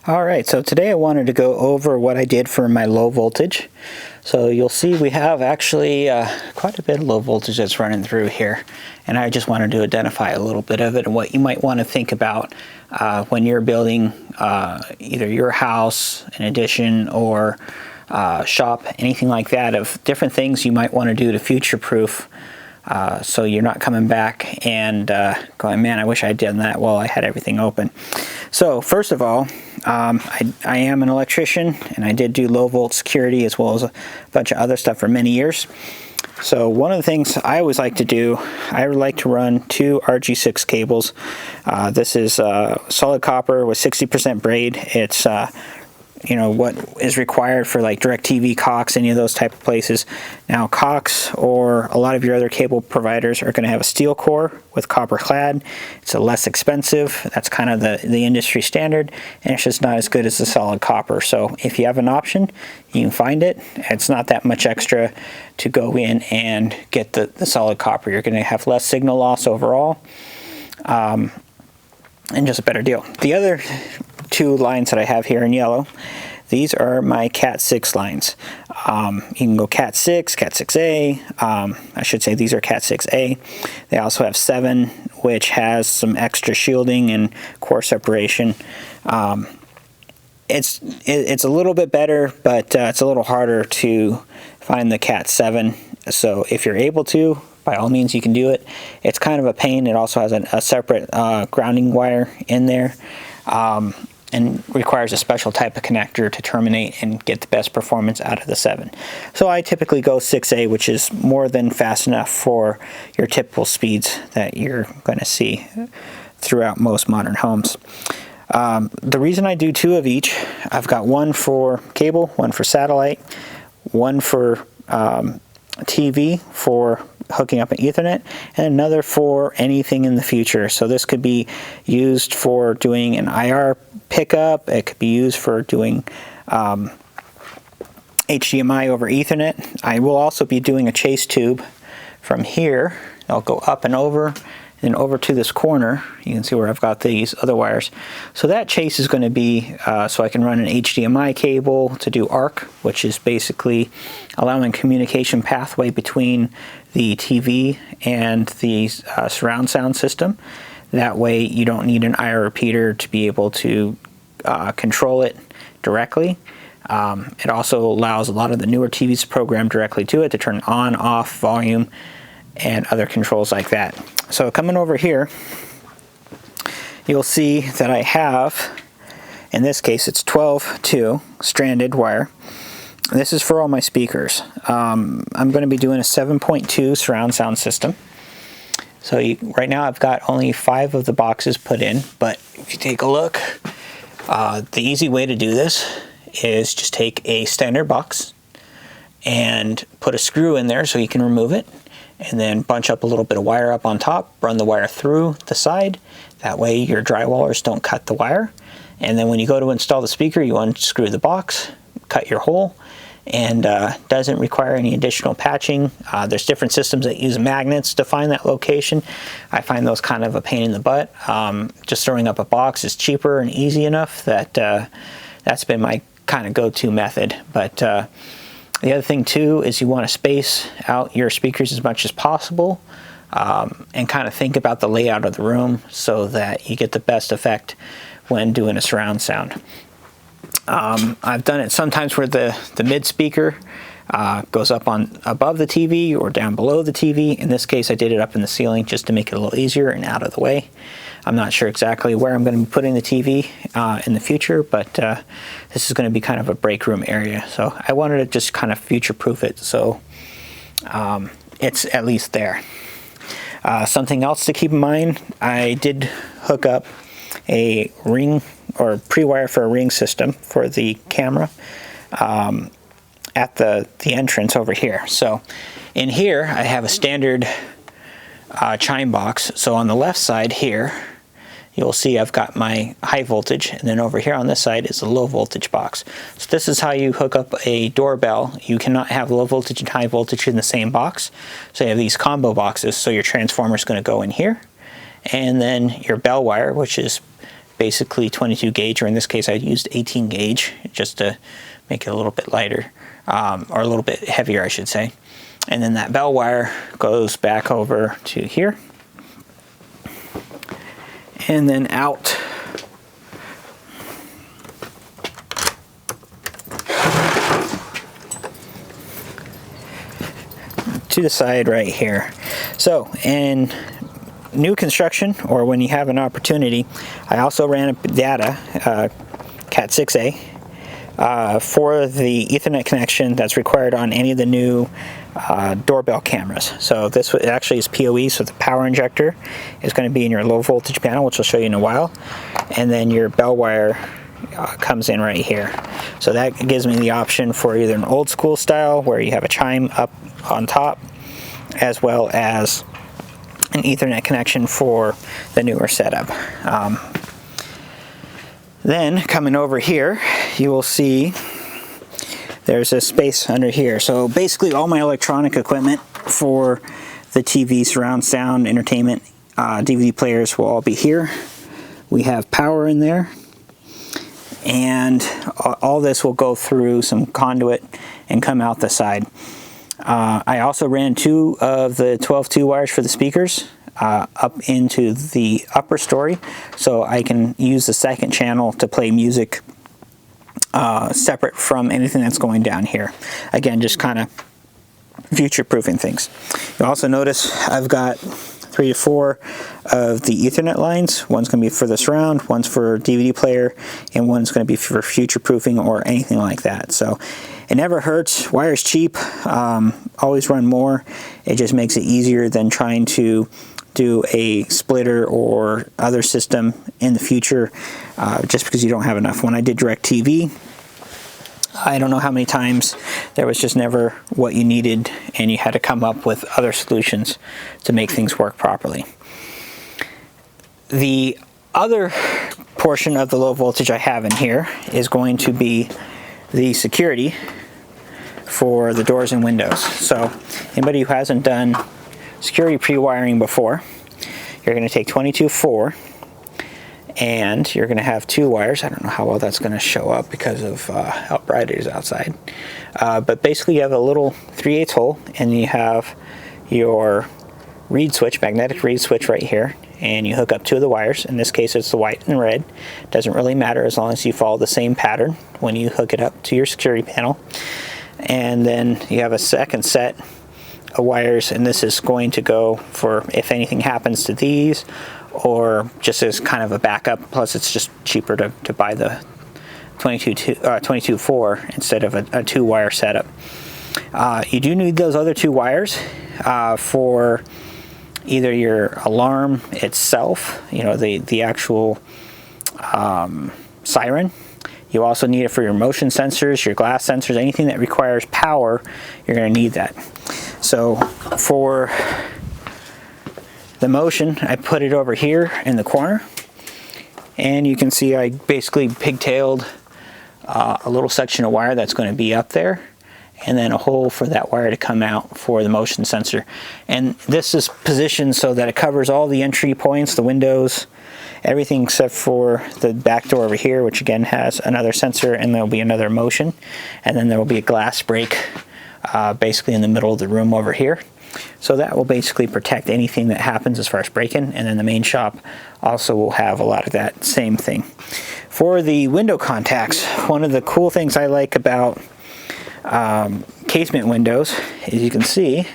All right, so today I wanted to go over what I did for my low voltage. So you'll see we have actually quite a bit of low voltage that's running through here, and I just wanted to identify a little bit of it and what you might want to think about when you're building either your house, an addition, or shop, anything like that, of different things you might want to do to future-proof so you're not coming back and going, man, I wish I had done that while I had everything open. So first of all, I am an electrician, and I did do low volt security as well as a bunch of other stuff for many years. So one of the things I always like to do, I like to run two RG6 cables. This is solid copper with 60% braid. It's you know, what is required for like DirecTV, Cox, any of those type of places. Now Cox or a lot of your other cable providers are going to have a steel core with copper clad. It's a less expensive. That's kind of the industry standard, and it's just not as good as the solid copper. So if you have an option, you can find it. It's not that much extra to go in and get the solid copper. You're going to have less signal loss overall, and just a better deal. The other two lines that I have here in yellow, these are my Cat 6 lines. You can go Cat 6, Cat 6A. I should say these are Cat 6A. They also have 7, which has some extra shielding and core separation. It's a little bit better, but it's a little harder to find the Cat 7. So if you're able to, by all means, you can do it. It's kind of a pain. It also has a separate grounding wire in there. And requires a special type of connector to terminate and get the best performance out of the 7. So I typically go 6A, which is more than fast enough for your typical speeds that you're going to see throughout most modern homes. The reason I do 2 of each, I've got one for cable, one for satellite, one for TV for hooking up an Ethernet, and another for anything in the future. So this could be used for doing an IR pickup. It could be used for doing HDMI over Ethernet. I will also be doing a chase tube from here. I'll go up and over, and over to this corner. You can see where I've got these other wires. So that chase is going to be so I can run an HDMI cable to do ARC, which is basically allowing communication pathway between the TV and the surround sound system. That way you don't need an IR repeater to be able to control it directly. It also allows a lot of the newer TVs to program directly to it to turn on, off, volume, and other controls like that. So coming over here, you'll see that I have, in this case it's 12-2 stranded wire. This is for all my speakers. I'm going to be doing a 7.2 surround sound system. So right now I've got only 5 of the boxes put in, but if you take a look, the easy way to do this is just take a standard box and put a screw in there so you can remove it, and then bunch up a little bit of wire up on top, run the wire through the side. That way your drywallers don't cut the wire. And then when you go to install the speaker, you unscrew the box, cut your hole, and doesn't require any additional patching. There's different systems that use magnets to find that location. I find those kind of a pain in the butt. Just throwing up a box is cheaper and easy enough that that's been my kind of go-to method. But the other thing too is you want to space out your speakers as much as possible, and kind of think about the layout of the room so that you get the best effect when doing a surround sound. I've done it sometimes where the mid speaker goes up on above the TV or down below the TV. In this case I did it up in the ceiling just to make it a little easier and out of the way. I'm not sure exactly where I'm going to be putting the TV in the future, but this is going to be kind of a break room area. So I wanted to just kind of future-proof it so it's at least there. Something else to keep in mind, I did hook up a ring or pre-wire for a ring system for the camera at the entrance over here. So in here I have a standard chime box. So on the left side here, you'll see I've got my high voltage, and then over here on this side is a low voltage box. So this is how you hook up a doorbell. You cannot have low voltage and high voltage in the same box. So you have these combo boxes. So your transformer is going to go in here, and then your bell wire, which is basically 22 gauge, or in this case I used 18 gauge just to make it a little bit lighter, or a little bit heavier I should say. And then that bell wire goes back over to here and then out to the side right here. So in new construction, or when you have an opportunity, I also ran a data Cat 6A for the Ethernet connection that's required on any of the new doorbell cameras. So this actually is PoE, so the power injector is going to be in your low voltage panel, which I'll show you in a while, and then your bell wire comes in right here. So that gives me the option for either an old school style where you have a chime up on top, as well as an Ethernet connection for the newer setup. Then coming over here, you will see there's a space under here. So basically all my electronic equipment for the TV, surround sound, entertainment, DVD players will all be here. We have power in there, and all this will go through some conduit and come out the side. I also ran 2 of the 12-2 wires for the speakers up into the upper story, so I can use the second channel to play music separate from anything that's going down here. Again, just kind of future-proofing things. You'll also notice I've got 3 to 4 of the Ethernet lines. One's going to be for the surround, one's for DVD player, and one's going to be for future-proofing or anything like that. So it never hurts. Wire's cheap. Always run more. It just makes it easier than trying to do a splitter or other system in the future, just because you don't have enough. When I did DirecTV, I don't know how many times there was just never what you needed, and you had to come up with other solutions to make things work properly. The other portion of the low voltage I have in here is going to be the security for the doors and windows. So anybody who hasn't done security pre-wiring before, you're going to take 22/4 and you're going to have 2 wires. I don't know how well that's going to show up because of how bright it is outside, but basically you have a little 3/8 hole, and you have your reed switch, magnetic reed switch right here, and you hook up 2 of the wires. In this case it's the white and red. Doesn't really matter as long as you follow the same pattern when you hook it up to your security panel. And then you have a second set of wires, and this is going to go for if anything happens to these, or just as kind of a backup. Plus it's just cheaper to buy the 22/4 instead of a 2-wire setup. You do need those other 2 wires for either your alarm itself, you know, the actual siren. You also need it for your motion sensors, your glass sensors, anything that requires power, you're going to need that. So for the motion, I put it over here in the corner, and you can see I basically pigtailed a little section of wire that's going to be up there, and then a hole for that wire to come out for the motion sensor. And this is positioned so that it covers all the entry points, the windows, everything except for the back door over here, which again has another sensor, and there'll be another motion, and then there will be a glass break basically in the middle of the room over here. So that will basically protect anything that happens as far as break-in, and then the main shop also will have a lot of that same thing. For the window contacts, one of the cool things I like about casement windows is you can see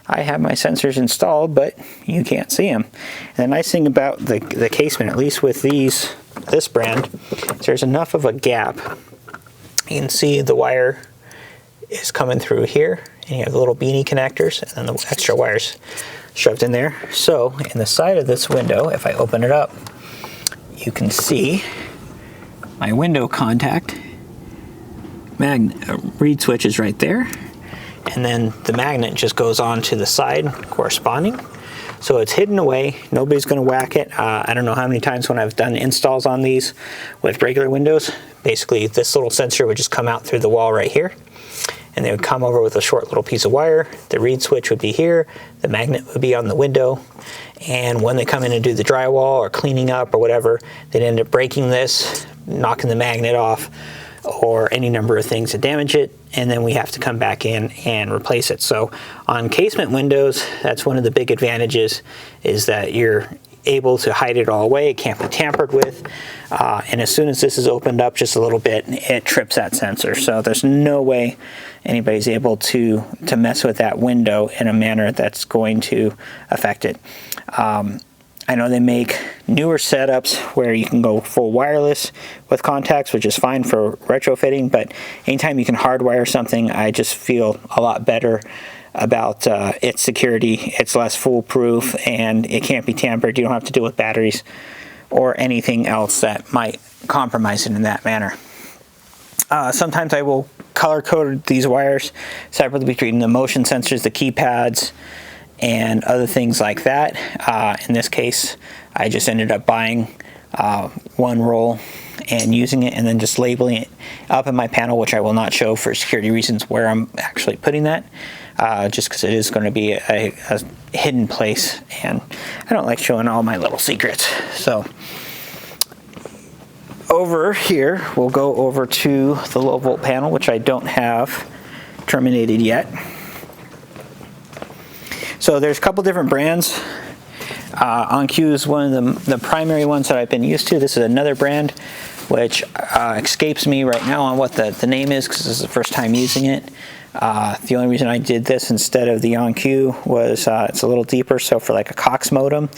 I have my sensors installed, but you can't see them. And the nice thing about the casement, at least with this brand, is there's enough of a gap. You can see the wire is coming through here, and you have the little beanie connectors and then the extra wires shoved in there. So in the side of this window, if I open it up, you can see my window contact reed switch is right there, and then the magnet just goes on to the side corresponding. So it's hidden away, nobody's going to whack it. I don't know how many times when I've done installs on these with regular windows, basically this little sensor would just come out through the wall right here, and they would come over with a short little piece of wire. The reed switch would be here, the magnet would be on the window, and when they come in and do the drywall or cleaning up or whatever, they'd end up breaking this, knocking the magnet off, or any number of things to damage it, and then we have to come back in and replace it. So on casement windows, that's one of the big advantages, is that you're able to hide it all away. It can't be tampered with, and as soon as this is opened up just a little bit, it trips that sensor. So there's no way anybody's able to mess with that window in a manner that's going to affect it. I know they make newer setups where you can go full wireless with contacts, which is fine for retrofitting, but anytime you can hardwire something, I just feel a lot better about its security. It's less foolproof, and it can't be tampered. You don't have to deal with batteries or anything else that might compromise it in that manner. Sometimes I will color code these wires separately between the motion sensors, the keypads, and other things like that. In this case, I just ended up buying one roll and using it, and then just labeling it up in my panel, which I will not show for security reasons where I'm actually putting that, just because it is going to be a hidden place, and I don't like showing all my little secrets. So over here, we'll go over to the low volt panel, which I don't have terminated yet. So there's a couple different brands. OnCue is one of the primary ones that I've been used to. This is another brand which escapes me right now on what the name is, because this is the first time using it. The only reason I did this instead of the OnCue was it's a little deeper, so for like a Cox modem,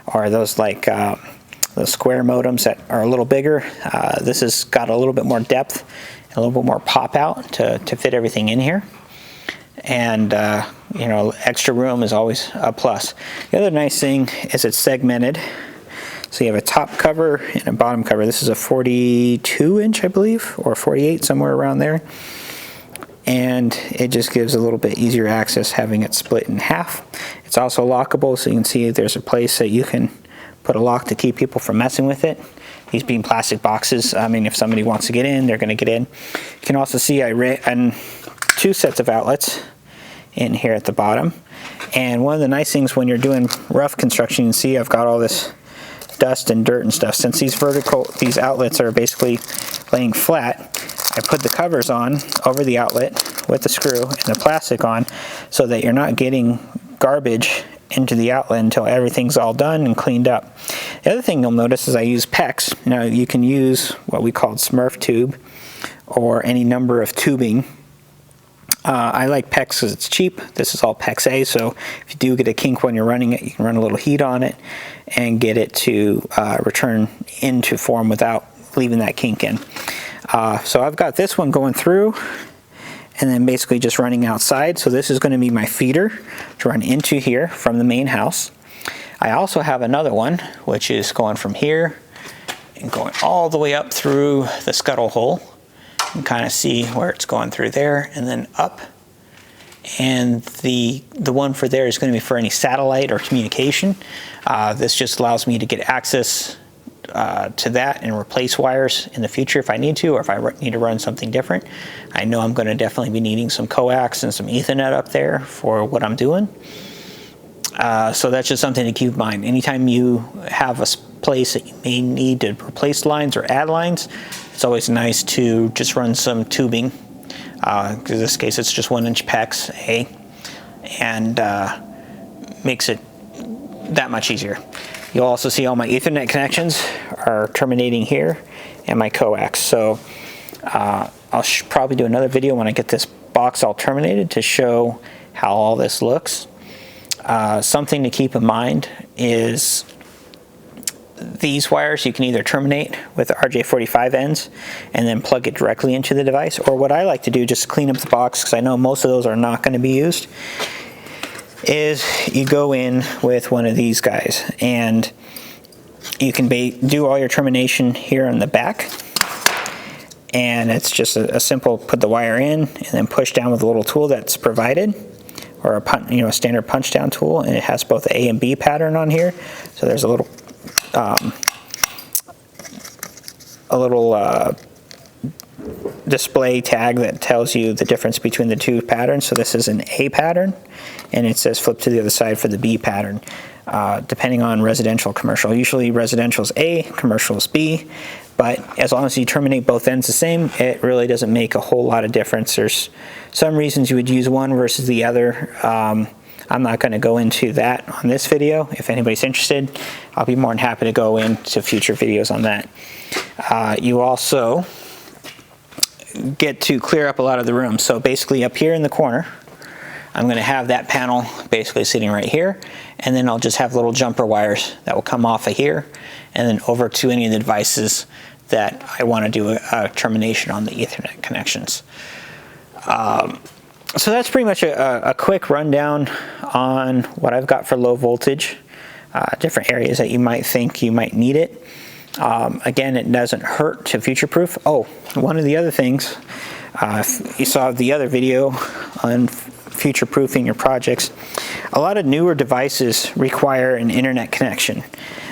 or those like the square modems that are a little bigger, this has got a little bit more depth and a little bit more pop out to fit everything in here. And you know, extra room is always a plus. The other nice thing is it's segmented. So you have a top cover and a bottom cover. This is a 42-inch, I believe, or 48, somewhere around there. And it just gives a little bit easier access having it split in half. It's also lockable, so you can see there's a place that you can put a lock to keep people from messing with it. These being plastic boxes, I mean, if somebody wants to get in, they're going to get in. You can also see I ran 2 sets of outlets in here at the bottom. And one of the nice things when you're doing rough construction, you can see I've got all this dust and dirt and stuff. Since these outlets are basically laying flat, I put the covers on over the outlet with the screw and the plastic on, so that you're not getting garbage into the outlet until everything's all done and cleaned up. The other thing you'll notice is I use PEX. Now you can use what we call Smurf tube or any number of tubing. I like PEX because it's cheap. This is all PEX A, so if you do get a kink when you're running it, you can run a little heat on it and get it to return into form without leaving that kink in. So I've got this one going through and then basically just running outside. So this is going to be my feeder to run into here from the main house. I also have another one which is going from here and going all the way up through the scuttle hole. You can kind of see where it's going through there and then up. And the one for there is going to be for any satellite or communication. This just allows me to get access to that and replace wires in the future if I need to, or if I need to run something different. I know I'm going to definitely be needing some coax and some Ethernet up there for what I'm doing. So that's just something to keep in mind. Anytime you have a place that you may need to replace lines or add lines, it's always nice to just run some tubing. In this case, it's just 1-inch PEX A, and makes it that much easier. You'll also see all my Ethernet connections are terminating here, and my coax. So I'll probably do another video when I get this box all terminated to show how all this looks. Something to keep in mind is these wires you can either terminate with RJ45 ends and then plug it directly into the device, or what I like to do just to clean up the box, because I know most of those are not going to be used, is you go in with one of these guys and you can do all your termination here on the back, and it's just a simple put the wire in and then push down with a little tool that's provided, or a standard punch down tool, and it has both the A and B pattern on here. So there's a little display tag that tells you the difference between the two patterns. So this is an A pattern, and it says flip to the other side for the B pattern, depending on residential, commercial. Usually residential is A, commercial is B, but as long as you terminate both ends the same, it really doesn't make a whole lot of difference. There's some reasons you would use one versus the other. I'm not going to go into that on this video. If anybody's interested, I'll be more than happy to go into future videos on that. You also get to clear up a lot of the room. So basically up here in the corner, I'm going to have that panel basically sitting right here, and then I'll just have little jumper wires that will come off of here and then over to any of the devices that I want to do a termination on the Ethernet connections. So that's pretty much a quick rundown on what I've got for low voltage, different areas that you might think you might need it. Again, it doesn't hurt to future-proof. Oh, one of the other things, you saw the other video on future-proofing your projects. A lot of newer devices require an internet connection.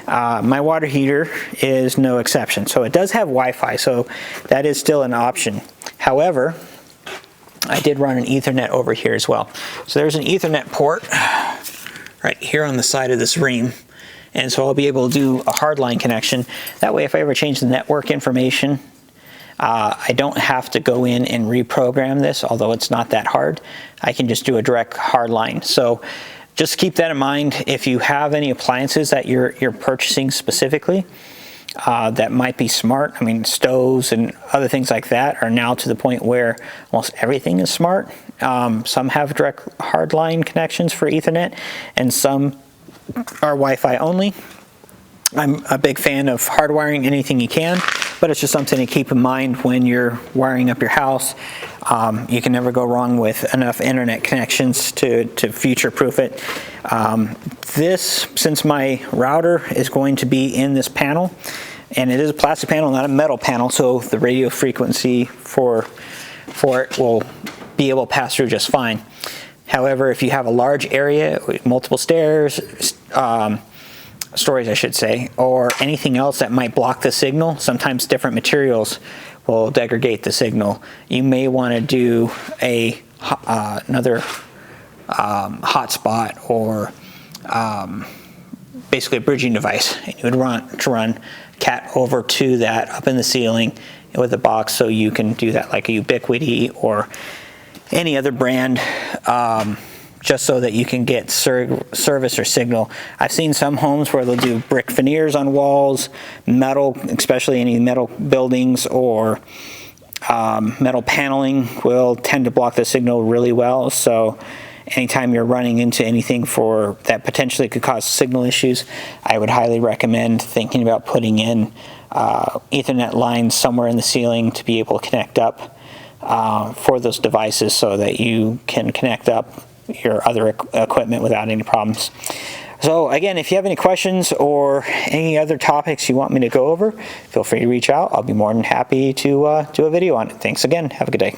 My water heater is no exception. So it does have Wi-Fi, so that is still an option. However, I did run an Ethernet over here as well. So there's an Ethernet port right here on the side of this ream. And so I'll be able to do a hardline connection. That way, if I ever change the network information, I don't have to go in and reprogram this, although it's not that hard. I can just do a direct hardline. So just keep that in mind. If you have any appliances that you're purchasing specifically, that might be smart. I mean, stoves and other things like that are now to the point where almost everything is smart. Some have direct hardline connections for Ethernet, and some are Wi-Fi only. I'm a big fan of hardwiring anything you can, but it's just something to keep in mind when you're wiring up your house. You can never go wrong with enough internet connections to future-proof it. Since my router is going to be in this panel, and it is a plastic panel, not a metal panel, so the radio frequency for it will be able to pass through just fine. However, if you have a large area, multiple stairs, stories I should say, or anything else that might block the signal, sometimes different materials will degrade the signal. You may want to do another hotspot or basically a bridging device. And you would want to run CAT over to that up in the ceiling with a box, so you can do that like a Ubiquiti or any other brand, just so that you can get service or signal. I've seen some homes where they'll do brick veneers on walls, metal, especially any metal buildings, or metal paneling will tend to block the signal really well. So anytime you're running into anything for that potentially could cause signal issues, I would highly recommend thinking about putting in Ethernet lines somewhere in the ceiling to be able to connect up for those devices, so that you can connect up your other equipment without any problems. So again, if you have any questions or any other topics you want me to go over, feel free to reach out. I'll be more than happy to do a video on it. Thanks again. Have a good day.